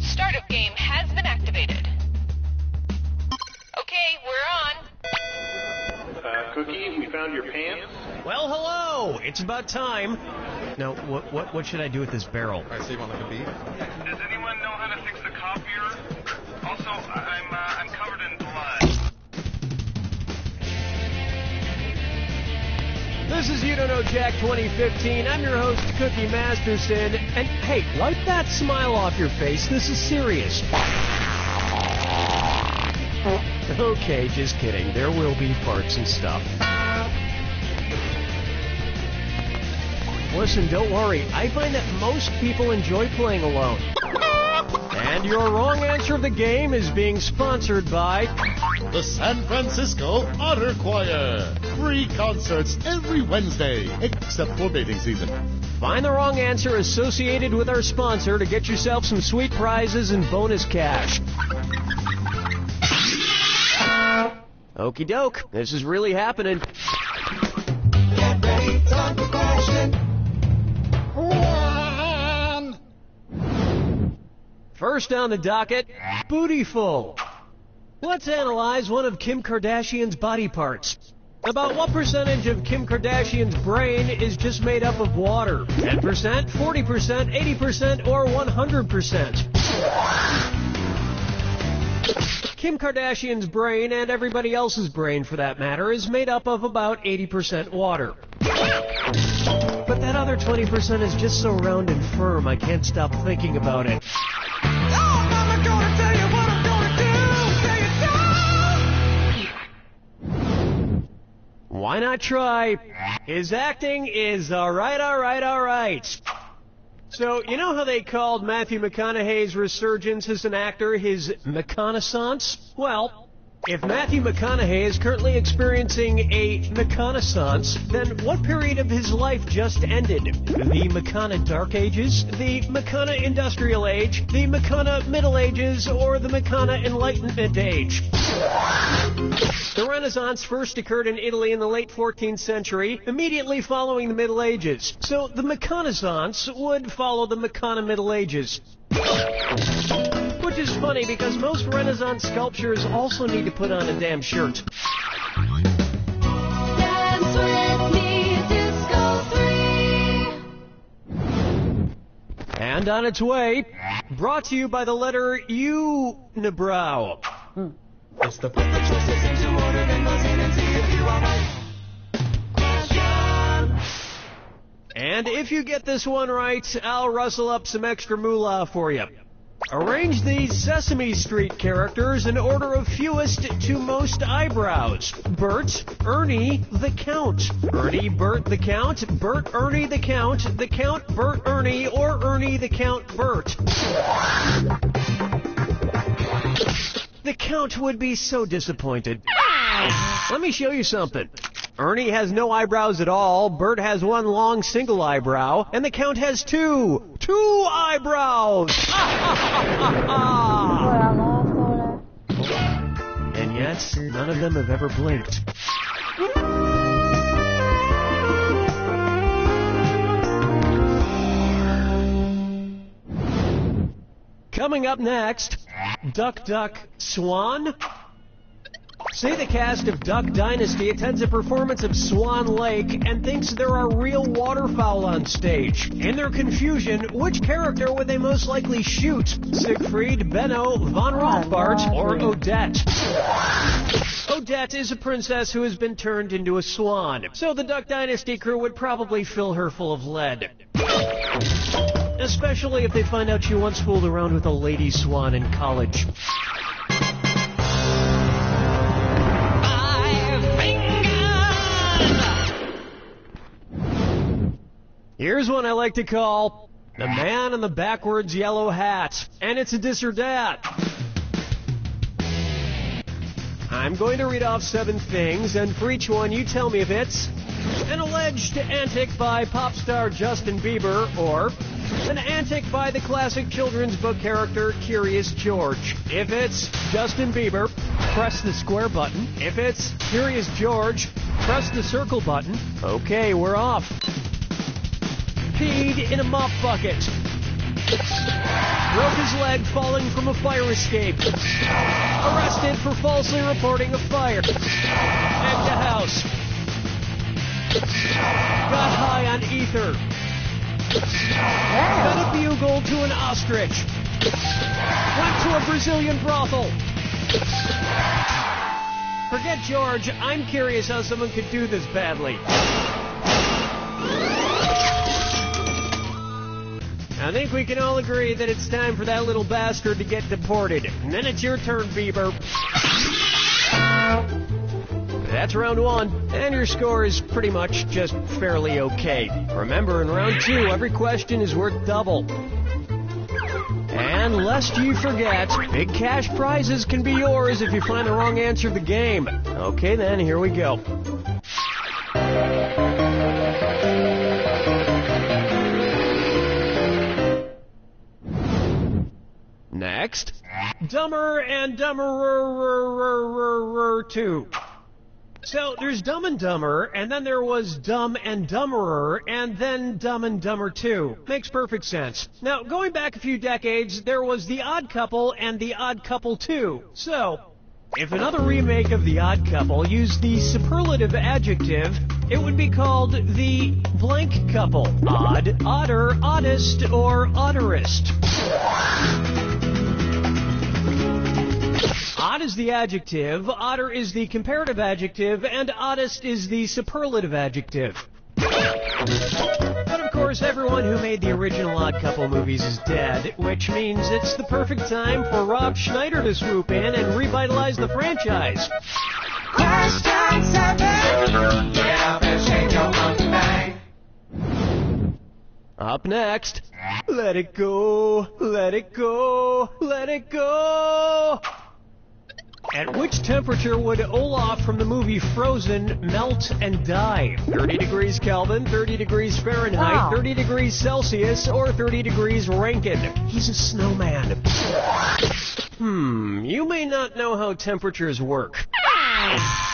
Startup game has been activated. Okay, we're on. Cookie, we found your pants. Well, hello! It's about time. Now, what should I do with this barrel? All right, so you want like a beef? Does anyone know how to fix the copier? Also, I'm covered in blood. This is You Don't Know Jack 2015. I'm your host, Cookie Masterson. And hey, wipe that smile off your face. This is serious. Okay, just kidding. There will be farts and stuff. Listen, don't worry. I find that most people enjoy playing alone. And your wrong answer of the game is being sponsored by the San Francisco Otter Choir. Free concerts every Wednesday, except for mating season. Find the wrong answer associated with our sponsor to get yourself some sweet prizes and bonus cash. Okie doke, this is really happening. Get ready, time for question. First on the docket, Bootyful. Let's analyze one of Kim Kardashian's body parts. About what percentage of Kim Kardashian's brain is just made up of water? 10%, 40%, 80%, or 100%? Kim Kardashian's brain, and everybody else's brain for that matter, is made up of about 80% water. But that other 20% is just so round and firm, I can't stop thinking about it. Why not try? His acting is alright. So, you know how they called Matthew McConaughey's resurgence as an actor his McConaissance? Well, if Matthew McConaughey is currently experiencing a McConaissance, then what period of his life just ended? The McCona Dark Ages? The McCona Industrial Age? The McCona Middle Ages? Or the McCona Enlightenment Age? The Renaissance first occurred in Italy in the late 14th century, immediately following the Middle Ages. So the McConaissance would follow the McCona Middle Ages. Which is funny because most Renaissance sculptures also need to put on a damn shirt. Dance with me, Disco 3. And on its way, brought to you by the letter Unibrow. It's the perfect choice to sing to order and listen and see if you are right. Question. And if you get this one right, I'll rustle up some extra moolah for you. Arrange these Sesame Street characters in order of fewest to most eyebrows. Bert, Ernie, the Count. Ernie, Bert, the Count. Bert, Ernie, the Count. The Count, Bert, Ernie, or Ernie, the Count, Bert. The Count would be so disappointed. Let me show you something. Ernie has no eyebrows at all, Bert has one long single eyebrow, and the Count has two eyebrows! And yet, none of them have ever blinked. Coming up next, Duck, Duck, Swan? Say the cast of Duck Dynasty attends a performance of Swan Lake and thinks there are real waterfowl on stage. In their confusion, which character would they most likely shoot? Siegfried, Benno, Von Rothbart, or Odette? Odette is a princess who has been turned into a swan, so the Duck Dynasty crew would probably fill her full of lead. Especially if they find out she once fooled around with a lady swan in college. Here's one I like to call The Man in the Backwards Yellow Hat. And it's a dis or dat. I'm going to read off 7 things, and for each one you tell me if it's an alleged antic by pop star Justin Bieber, or an antic by the classic children's book character Curious George. If it's Justin Bieber, press the square button. If it's Curious George, press the circle button. Okay, we're off. Peed in a mop bucket. Broke his leg falling from a fire escape. Arrested for falsely reporting a fire. Egged a house. Got high on ether. Fed a bugle to an ostrich. Went to a Brazilian brothel. Forget George, I'm curious how someone could do this badly. I think we can all agree that it's time for that little bastard to get deported. And then it's your turn, Bieber. That's round 1, and your score is pretty much just fairly okay. Remember, in round 2, every question is worth double. And lest you forget, big cash prizes can be yours if you find the wrong answer to the game. Okay then, here we go. Next, Dumber and Dumberer 2. So, there's Dumb and Dumber, and then there was Dumb and Dumberer, and then Dumb and Dumber 2. Makes perfect sense. Now, going back a few decades, there was The Odd Couple and The Odd Couple 2. So, if another remake of The Odd Couple used the superlative adjective, it would be called The Blank Couple. Odd, odder, oddest, or odderest. Odd is the adjective, odder is the comparative adjective, and oddest is the superlative adjective. But of course, everyone who made the original Odd Couple movies is dead, which means it's the perfect time for Rob Schneider to swoop in and revitalize the franchise. Question 7. Get up and shake your monkey bang. Up next, Let It Go, Let It Go, Let It Go. At which temperature would Olaf from the movie Frozen melt and die? 30 degrees Kelvin, 30 degrees Fahrenheit, 30 degrees Celsius, or 30 degrees Rankine? He's a snowman. You may not know how temperatures work.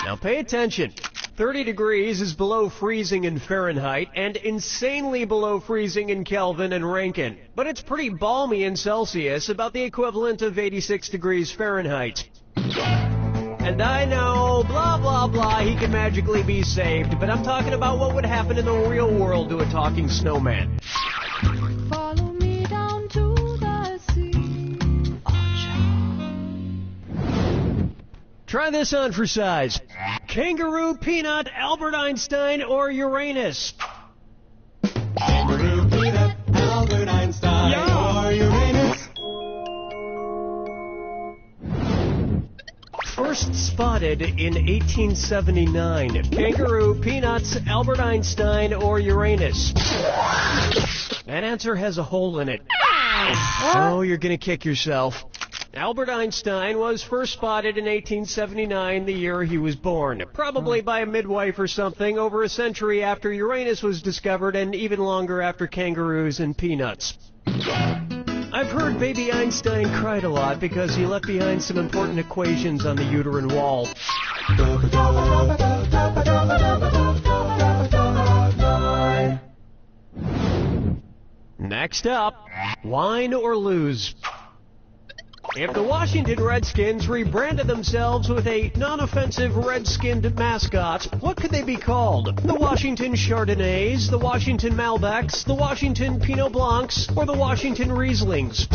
Now pay attention. 30 degrees is below freezing in Fahrenheit and insanely below freezing in Kelvin and Rankine. But it's pretty balmy in Celsius, about the equivalent of 86 degrees Fahrenheit. And I know, blah, blah, blah, he can magically be saved, but I'm talking about what would happen in the real world to a talking snowman. Follow me down to the sea. Try this on for size. Kangaroo, Peanut, Albert Einstein, or Uranus? Kangaroo, Peanut, Albert Einstein, or Uranus. First spotted in 1879. Kangaroo, Peanuts, Albert Einstein, or Uranus? That answer has a hole in it. Oh, you're gonna kick yourself. Albert Einstein was first spotted in 1879, the year he was born, probably by a midwife or something, over a century after Uranus was discovered and even longer after kangaroos and peanuts. I've heard baby Einstein cried a lot because he left behind some important equations on the uterine wall. Next up, wine or lose. If the Washington Redskins rebranded themselves with a non-offensive red-skinned mascot, what could they be called? The Washington Chardonnays, the Washington Malbecs, the Washington Pinot Blancs, or the Washington Rieslings?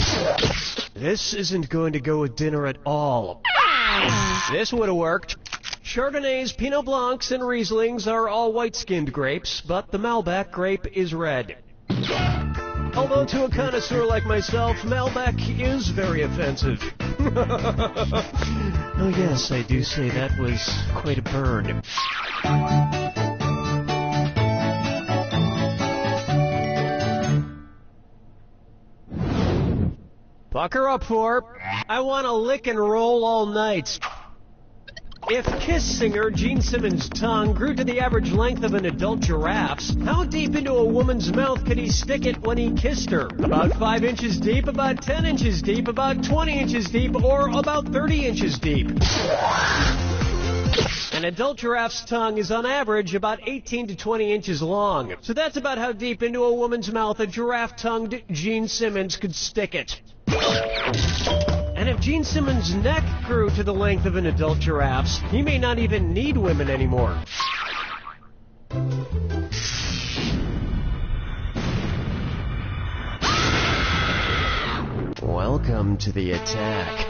This isn't going to go with dinner at all. This would have worked. Chardonnays, Pinot Blancs, and Rieslings are all white-skinned grapes, but the Malbec grape is red. Although to a connoisseur like myself, Malbec is very offensive. Oh yes, I do say that was quite a burn. Pucker up for, I want to lick and roll all night. If Kiss singer Gene Simmons' tongue grew to the average length of an adult giraffe's, how deep into a woman's mouth could he stick it when he kissed her? About 5 inches deep, about 10 inches deep, about 20 inches deep, or about 30 inches deep? An adult giraffe's tongue is on average about 18 to 20 inches long. So that's about how deep into a woman's mouth a giraffe-tongued Gene Simmons could stick it. And if Gene Simmons' neck grew to the length of an adult giraffe's, he may not even need women anymore. Welcome to the attack.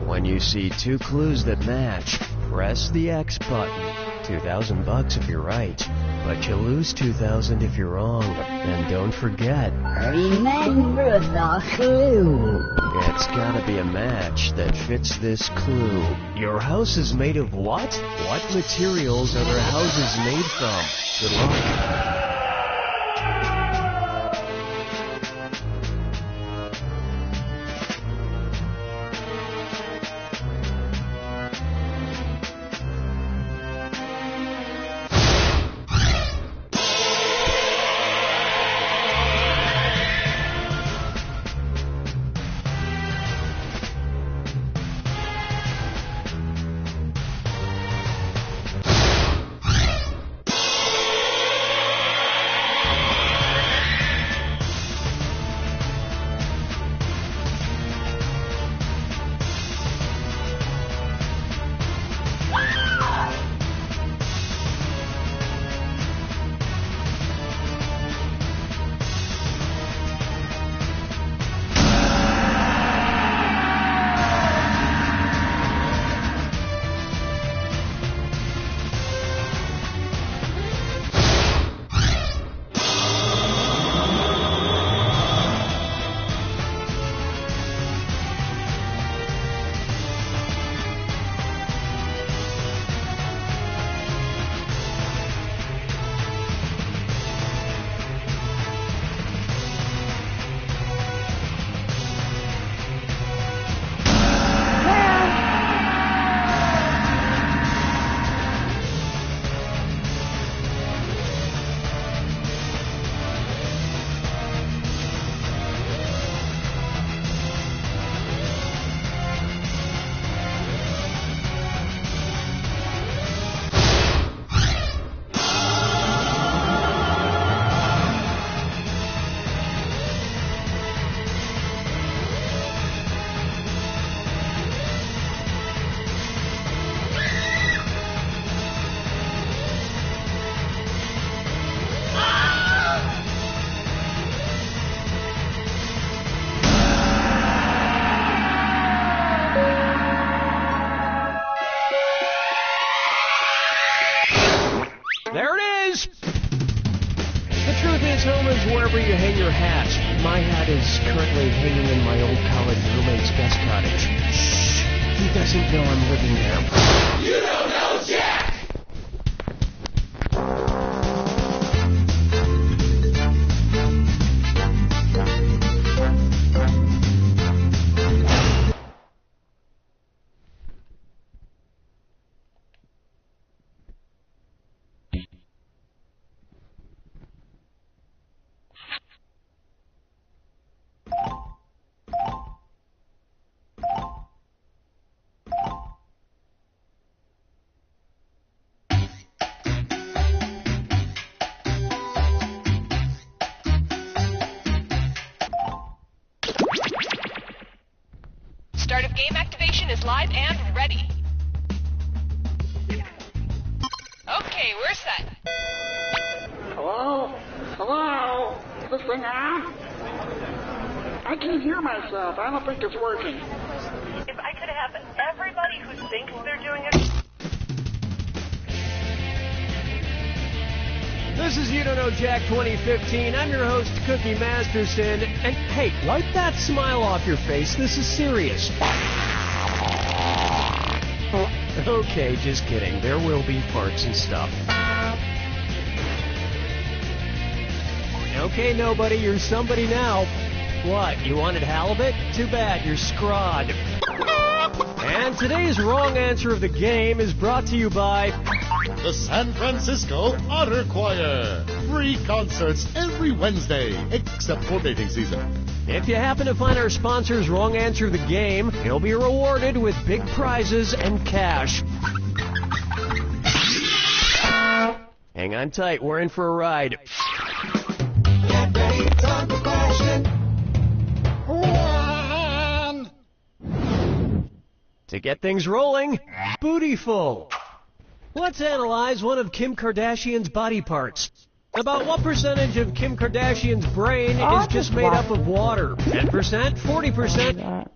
When you see two clues that match, press the X button. $2,000 if you're right, but you lose $2,000 if you're wrong. And don't forget, remember the clue. It's gotta be a match that fits this clue. Your house is made of what? What materials are their houses made from? Good luck. Wherever you hang your hat. My hat is currently hanging in my old college roommate's guest cottage. Shh! He doesn't know I'm living there. You don't know Jack! live and ready. Okay, we're set. Hello? Hello? Is this thing on? I can't hear myself. I don't think it's working. If I could have everybody who thinks they're doing it. This is You Don't Know Jack 2015. I'm your host, Cookie Masterson. And hey, wipe that smile off your face. This is serious. Okay, just kidding. There will be farts and stuff. Okay, nobody, you're somebody now. What, you wanted halibut? Too bad, you're scrawed. And today's wrong answer of the game is brought to you by The San Francisco Otter Choir. Free concerts every Wednesday, except for mating season. If you happen to find our sponsor's wrong answer of the game, you'll be rewarded with big prizes and cash. Hang on tight, we're in for a ride. Get ready, time for question. To get things rolling, Bootyful. Let's analyze one of Kim Kardashian's body parts. About what percentage of Kim Kardashian's brain is just made up of water? 10%? 40%?